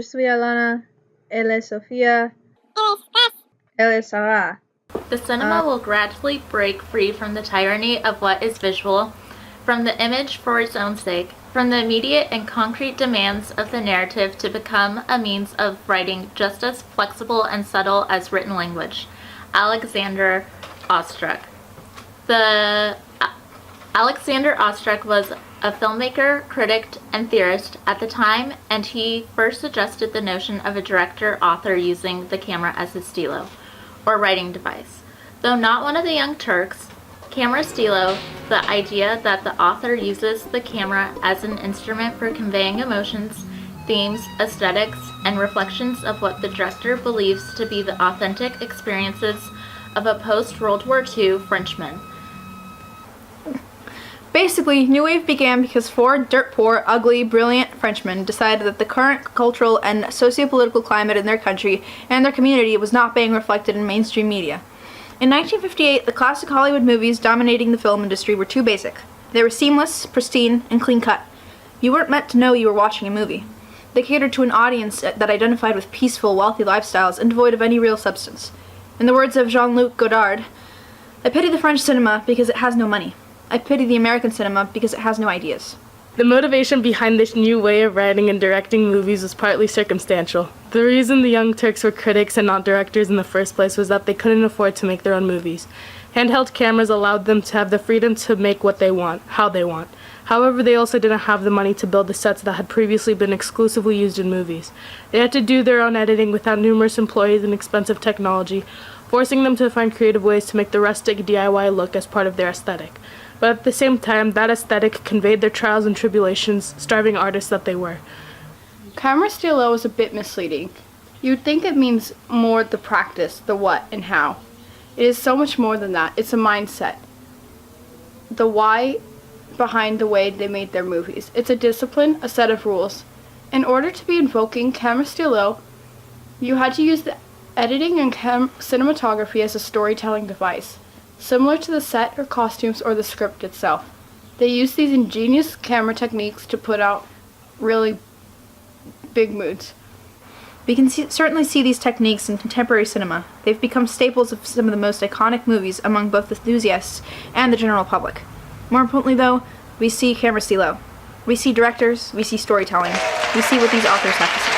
soy Alannah. Él es Sofía. Él es Sarah. The cinema will gradually break free from the tyranny of what is visual, from the image for its own sake, from the immediate and concrete demands of the narrative to become a means of writing just as flexible and subtle as written language. Alexander Ostrich. Alexander Ostrich was a filmmaker, critic, and theorist at the time, and he first suggested the notion of a director-author using the camera as a stylo, or writing device. Though not one of the Young Turks, Camera-stylo, the idea that the author uses the camera as an instrument for conveying emotions, themes, aesthetics, and reflections of what the director believes to be the authentic experiences of a post-World War II Frenchman. Basically, New Wave began because four dirt-poor, ugly, brilliant Frenchmen decided that the current cultural and socio-political climate in their country and their community was not being reflected in mainstream media. In 1958, the classic Hollywood movies dominating the film industry were too basic. They were seamless, pristine, and clean-cut. You weren't meant to know you were watching a movie. They catered to an audience that identified with peaceful, wealthy lifestyles and devoid of any real substance. In the words of Jean-Luc Godard, "I pity the French cinema because it has no money. I pity the American cinema because it has no ideas." The motivation behind this new way of writing and directing movies was partly circumstantial. The reason the Young Turks were critics and not directors in the first place was that they couldn't afford to make their own movies. Handheld cameras allowed them to have the freedom to make what they want, how they want. However, they also didn't have the money to build the sets that had previously been exclusively used in movies. They had to do their own editing without numerous employees and expensive technology, forcing them to find creative ways to make the rustic DIY look as part of their aesthetic. But at the same time, that aesthetic conveyed their trials and tribulations, starving artists that they were. Camera-stylo is a bit misleading. You'd think it means more the practice, the what and how. It is so much more than that. It's a mindset. The why behind the way they made their movies. It's a discipline, a set of rules. In order to be invoking Camera-stylo, you had to use the editing and cinematography as a storytelling device, similar to the set or costumes or the script itself. They used these ingenious camera techniques to put out really big moods. We can certainly see these techniques in contemporary cinema. They've become staples of some of the most iconic movies among both enthusiasts and the general public. More importantly, though, we see Camera-stylo. We see directors, we see storytelling, we see what these authors have to say.